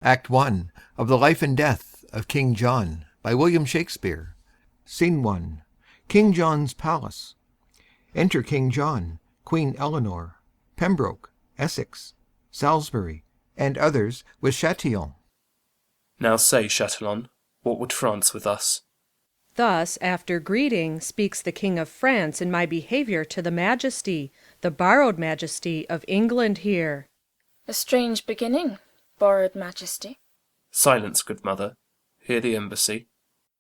Act 1 of The Life and Death of King John by William Shakespeare. Scene 1. King John's Palace. Enter King John, Queen Eleanor, Pembroke, Essex, Salisbury, and others with Chatillon. Now say, Chatillon, what would France with us? Thus, after greeting, speaks the King of France in my behaviour to the Majesty, the borrowed Majesty of England here. A strange beginning, borrowed Majesty. Silence, good mother. Hear the embassy.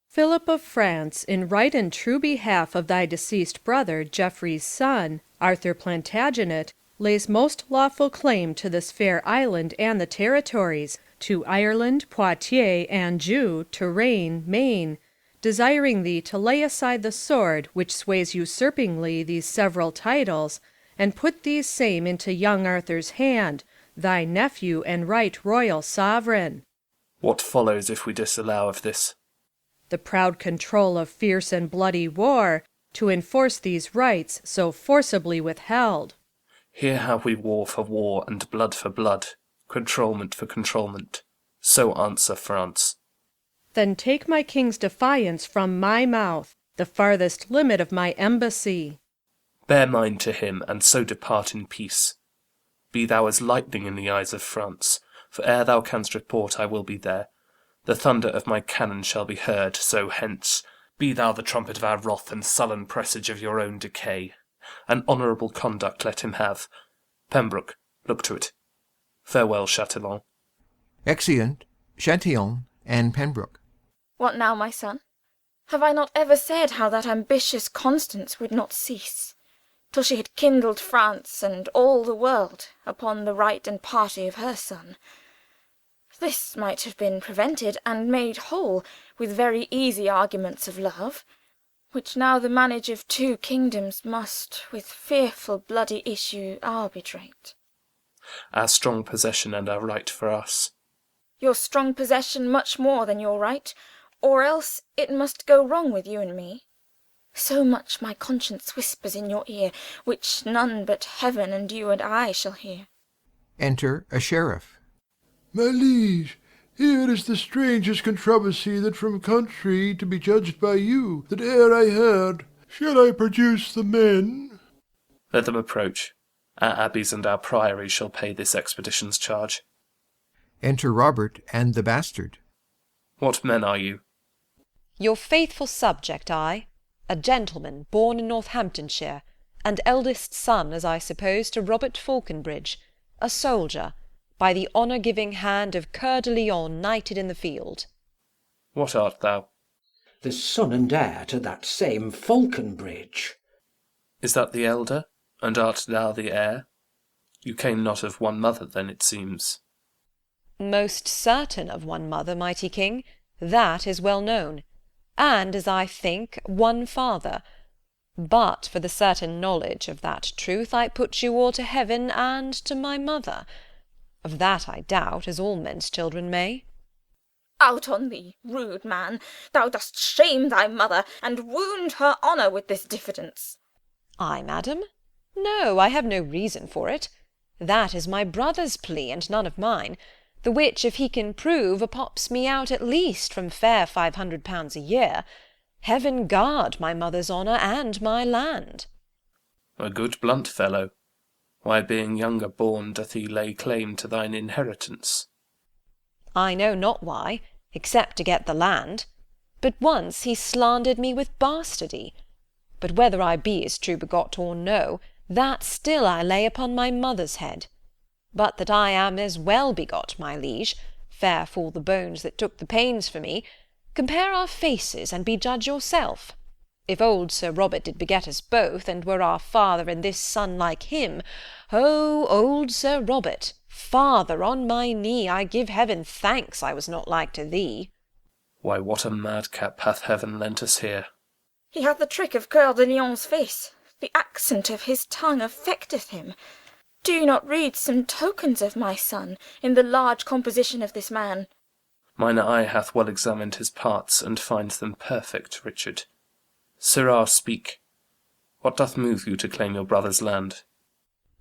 Philip of France, in right and true behalf of thy deceased brother, Geoffrey's son, Arthur Plantagenet, lays most lawful claim to this fair island and the territories, to Ireland, Poitiers, Anjou, Touraine, Maine, desiring thee to lay aside the sword which sways usurpingly these several titles, and put these same into young Arthur's hand, thy nephew and right royal sovereign. What follows if we disallow of this? The proud control of fierce and bloody war, to enforce these rights so forcibly withheld. Here have we war for war and blood for blood, controlment for controlment. So answer, France. Then take my king's defiance from my mouth, the farthest limit of my embassy. Bear mine to him, and so depart in peace. Be thou as lightning in the eyes of France, for ere thou canst report I will be there. The thunder of my cannon shall be heard, so hence, be thou the trumpet of our wrath and sullen presage of your own decay. An honourable conduct let him have. Pembroke, look to it. Farewell, Chatillon. Exeunt Chatillon and Pembroke. What now, my son? Have I not ever said how that ambitious Constance would not cease, till she had kindled France and all the world upon the right and party of her son? This might have been prevented and made whole with very easy arguments of love, which now the manage of two kingdoms must, with fearful bloody issue, arbitrate. Our strong possession and our right for us. Your strong possession much more than your right, or else it must go wrong with you and me. So much my conscience whispers in your ear, which none but heaven and you and I shall hear. Enter a sheriff. My liege, here is the strangest controversy that from country, to be judged by you, that e'er I heard. Shall I produce the men? Let them approach. Our abbeys and our priories shall pay this expedition's charge. Enter Robert and the bastard. What men are you? Your faithful subject, I, a gentleman born in Northamptonshire, and eldest son, as I suppose, to Robert Falconbridge, a soldier, by the honour-giving hand of Coeur de Lion knighted in the field. What art thou? The son and heir to that same Falconbridge. Is that the elder, and art thou the heir? You came not of one mother, then, it seems. Most certain of one mother, mighty king, that is well known, and, as I think, one father. But for the certain knowledge of that truth I put you all to heaven and to my mother. Of that I doubt, as all men's children may. Out on thee, rude man! Thou dost shame thy mother, and wound her honour with this diffidence. I, madam? No, I have no reason for it. That is my brother's plea, and none of mine, the which, if he can prove, pops me out at least from fair £500 a year. Heaven guard my mother's honour and my land. A good blunt fellow. Why, being younger born, doth he lay claim to thine inheritance? I know not why, except to get the land. But once he slandered me with bastardy. But whether I be as true begot or no, that still I lay upon my mother's head. But that I am as well begot, my liege, fair fall the bones that took the pains for me, compare our faces, and be judge yourself. If old Sir Robert did beget us both, and were our father and this son like him, oh, old Sir Robert, father, on my knee, I give heaven thanks I was not like to thee. Why, what a madcap hath heaven lent us here! He hath the trick of Coeur de Lion's face, the accent of his tongue affecteth him. Do you not read some tokens of my son in the large composition of this man? Mine eye hath well examined his parts, and finds them perfect, Richard. Sirrah, speak. What doth move you to claim your brother's land?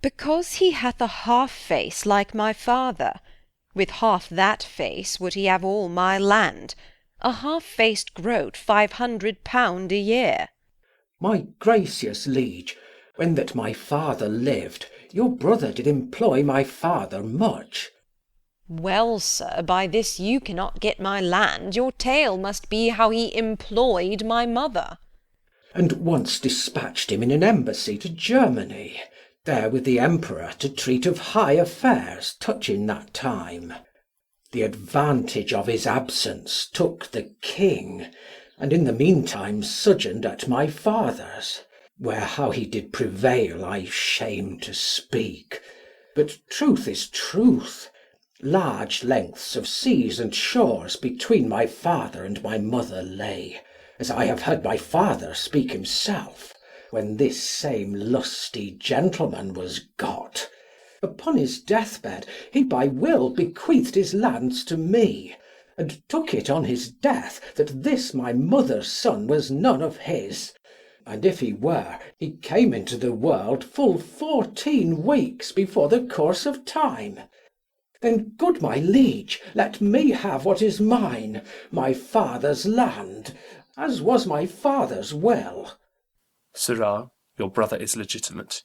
Because he hath a half face like my father, With half that face would he have all my land, a half-faced groat 500 pound a year. My gracious liege, when that my father lived, your brother did employ my father much. Well, sir, by this you cannot get my land, your tale must be how he employed my mother. And once dispatched him in an embassy to Germany, there with the emperor to treat of high affairs touching that time. The advantage of his absence took the king, and in the meantime sojourned at my father's, where how he did prevail I shame to speak, but truth is truth. Large lengths of seas and shores between my father and my mother lay, as I have heard my father speak himself, when this same lusty gentleman was got. Upon his deathbed he by will bequeathed his lands to me, and took it on his death that this my mother's son was none of his, and if he were, he came into the world full 14 weeks before the course of time. Then, good my liege, let me have what is mine, my father's land, as was my father's will. Sirrah, your brother is legitimate.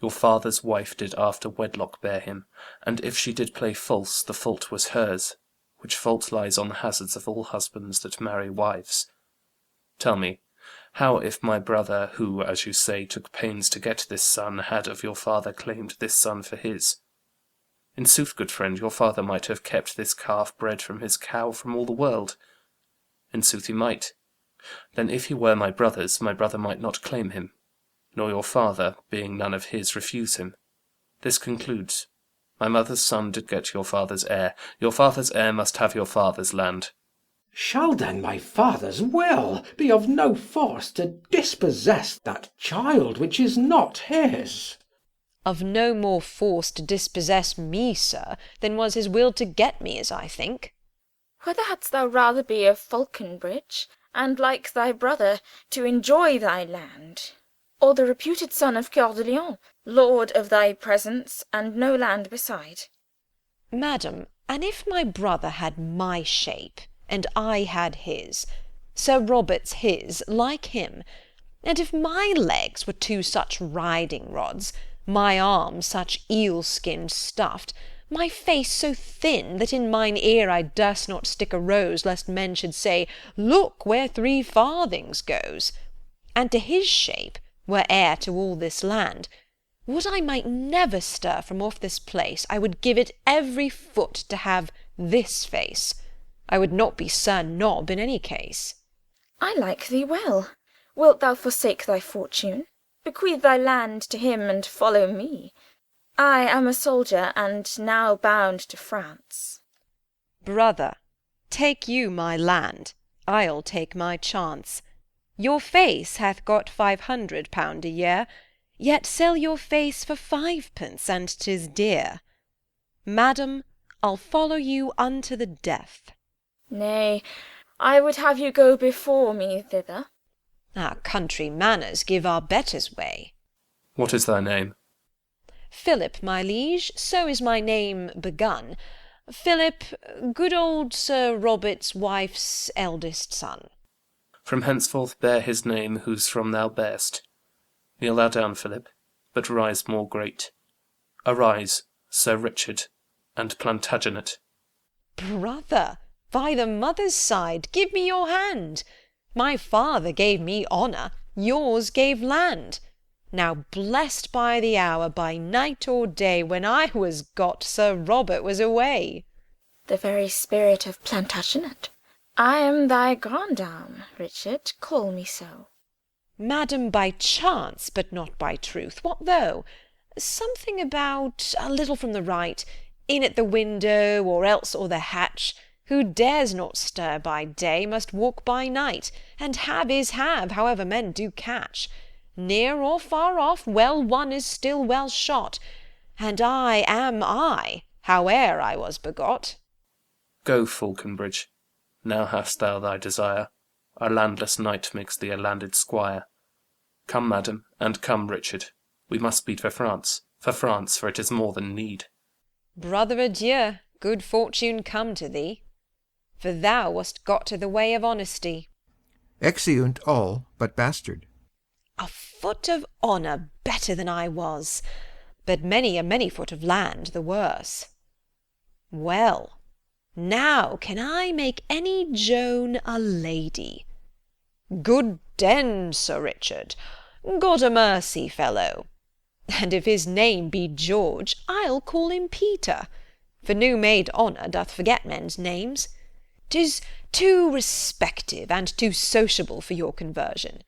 Your father's wife did after wedlock bear him, and if she did play false, the fault was hers, which fault lies on the hazards of all husbands that marry wives. Tell me, how if my brother, who, as you say, took pains to get this son, had of your father claimed this son for his? In sooth, good friend, your father might have kept this calf bred from his cow from all the world. In sooth he might. Then if he were my brother's, my brother might not claim him, nor your father, being none of his, refuse him. This concludes, my mother's son did get your father's heir. Your father's heir must have your father's land. Shall then my father's will be of no force to dispossess that child which is not his? Of no more force to dispossess me, sir, than was his will to get me, as I think. Whether hadst thou rather be of Falconbridge, and, like thy brother, to enjoy thy land, or the reputed son of Coeur de Lion, lord of thy presence, and no land beside? Madam, and if my brother had my shape, and I had his, Sir Robert's his, like him, and if my legs were two such riding rods, my arms such eel-skin stuffed, my face so thin that in mine ear I durst not stick a rose, lest men should say, Look where 3 farthings goes, and to his shape were heir to all this land, would I might never stir from off this place, I would give it every foot to have this face. I would not be Sir Nob in any case. I like thee well. Wilt thou forsake thy fortune? Bequeath thy land to him, and follow me. I am a soldier, and now bound to France. Brother, take you my land, I'll take my chance. Your face hath got 500 pound a year, yet sell your face for 5 pence, and 'tis dear. Madam, I'll follow you unto the death. Nay, I would have you go before me thither. Our country manners give our betters way. What is thy name? Philip, my liege, so is my name begun. Philip, good old Sir Robert's wife's eldest son. From henceforth bear his name whose from thou bear'st. Kneel thou down, Philip, but rise more great. Arise, Sir Richard and Plantagenet. Brother, by the mother's side, give me your hand. My father gave me honour, yours gave land. Now blessed by the hour, by night or day, when I was got, Sir Robert was away. The very spirit of Plantagenet. I am thy grandame, Richard, call me so. Madam, by chance, but not by truth. What though? Something about a little from the right, in at the window, or else o'er the hatch. Who dares not stir by day, must walk by night, and have is have, however men do catch. Near or far off, well won is still well shot, and I am I, howe'er I was begot. Go, Falconbridge, now hast thou thy desire. A landless knight makes thee a landed squire. Come, madam, and come, Richard. We must speed for France, for it is more than need. Brother, adieu, Good fortune come to thee, for thou wast got to the way of honesty. Exeunt all but Bastard. A foot of honour better than I was, but many a many foot of land the worse. Well, now can I make any Joan a lady? Good den, Sir Richard, God a mercy, fellow. And if his name be George, I'll call him Peter, for new-made honour doth forget men's names. 'Tis too respective and too sociable for your conversion.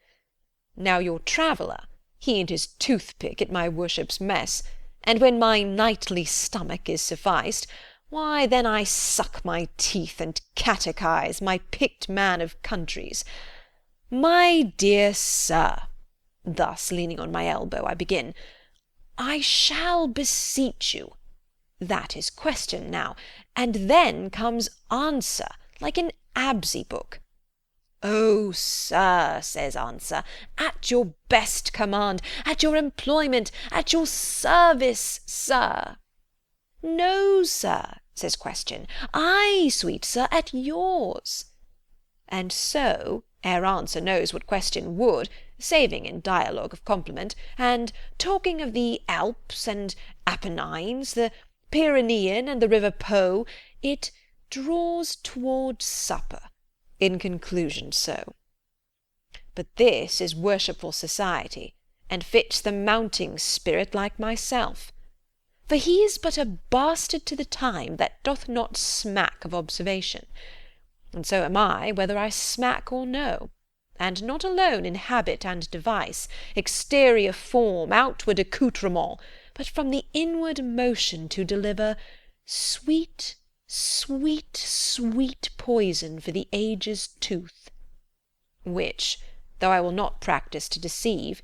Now your traveller, he and his toothpick at my worship's mess, and when my nightly stomach is sufficed, why then I suck my teeth and catechize my picked man of countries. My dear sir, thus leaning on my elbow, I begin, I shall beseech you. That is question now, and then comes answer, like an Absey book. Oh, sir, says answer, at your best command, at your employment, at your service, sir. No, sir, says question, ay, sweet sir, at yours. And so, ere answer knows what question would, saving in dialogue of compliment, and talking of the Alps and Apennines, the Pyrenean and the river Po, it draws towards supper. In conclusion so. But this is worshipful society, and fits the mounting spirit like myself. For he is but a bastard to the time that doth not smack of observation. And so am I, whether I smack or no, and not alone in habit and device, exterior form, outward accoutrement, but from the inward motion to deliver sweet, sweet, sweet poison for the age's tooth, which, though I will not practise to deceive,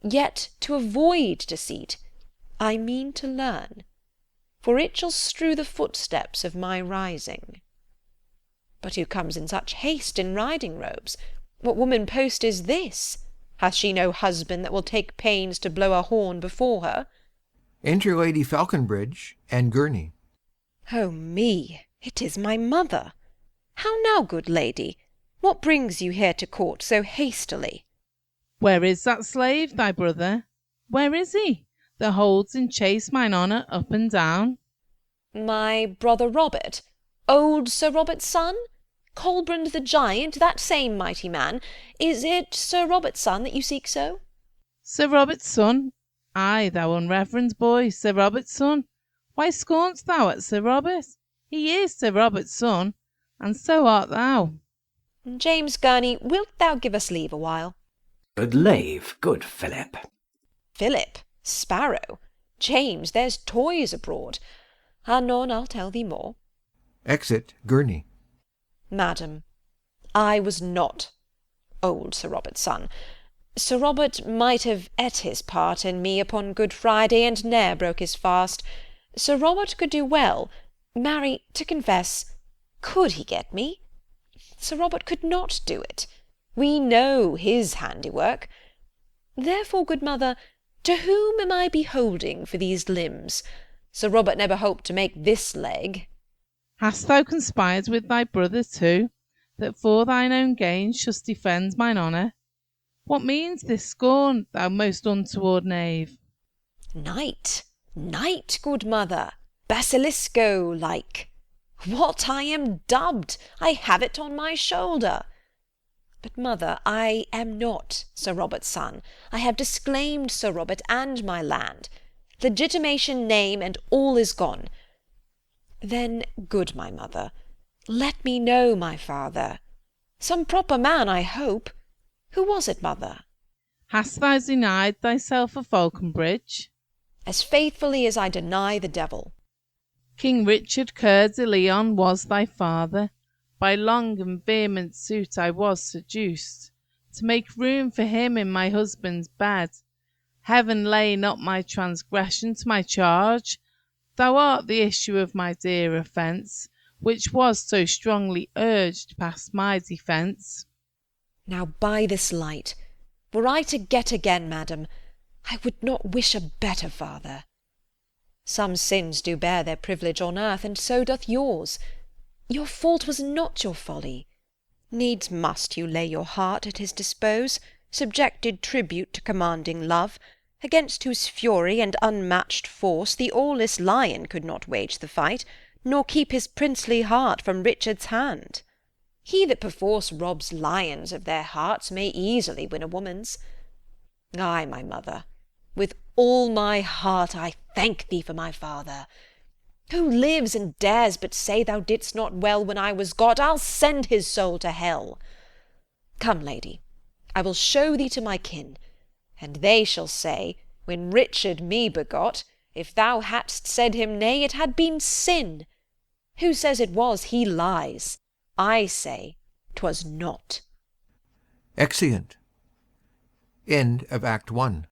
yet to avoid deceit, I mean to learn, for it shall strew the footsteps of my rising. But who comes in such haste in riding robes? What woman post is this? Hath she no husband that will take pains to blow a horn before her? Enter Lady Falconbridge and Gurney. Oh me, it is my mother. How now, good lady? What brings you here to court so hastily? Where is that slave, thy brother? Where is he, that holds in chase mine honour up and down? My brother Robert, old Sir Robert's son? Colbrand the giant, that same mighty man. Is it Sir Robert's son that you seek so? Sir Robert's son? Ay, thou unreverend boy, Sir Robert's son. Why scorn'st thou at Sir Robert? He is Sir Robert's son, and so art thou. James Gurney, wilt thou give us leave a while? Good leave, good Philip. Philip, sparrow. James, there's toys abroad. Anon I'll tell thee more. Exit Gurney. Madam, I was not old Sir Robert's son. Sir Robert might have ate his part in me upon Good Friday, and ne'er broke his fast. Sir Robert could do well, marry, to confess, could he get me? Sir Robert could not do it. We know his handiwork. Therefore, good mother, to whom am I beholding for these limbs? Sir Robert never hoped to make this leg. Hast thou conspired with thy brother too, that for thine own gain shouldst defend mine honour? What means this scorn, thou most untoward knave? Knight, knight, good mother, basilisco like. What, I am dubbed, I have it on my shoulder. But, mother, I am not Sir Robert's son. I have disclaimed Sir Robert and my land. Legitimation, name, and all is gone. Then, good my mother, let me know my father. Some proper man, I hope. Who was it, mother? Hast thou denied thyself a Falconbridge? As faithfully as I deny the devil. King Richard Coeur de Lion was thy father. By long and vehement suit I was seduced, to make room for him in my husband's bed. Heaven lay not my transgression to my charge. Thou art the issue of my dear offence, which was so strongly urged past my defence. Now by this light, were I to get again, madam, I would not wish a better father. Some sins do bear their privilege on earth, and so doth yours. Your fault was not your folly. Needs must you lay your heart at his dispose, subjected tribute to commanding love, against whose fury and unmatched force the aweless lion could not wage the fight, nor keep his princely heart from Richard's hand. He that perforce robs lions of their hearts may easily win a woman's. Ay, my mother, with all my heart I thank thee for my father. Who lives and dares but say thou didst not well when I was got, I'll send his soul to hell. Come, lady, I will show thee to my kin, and they shall say, when Richard me begot, if thou hadst said him nay, it had been sin. Who says it was, he lies. I say 'twas not. Exeunt. End of Act 1.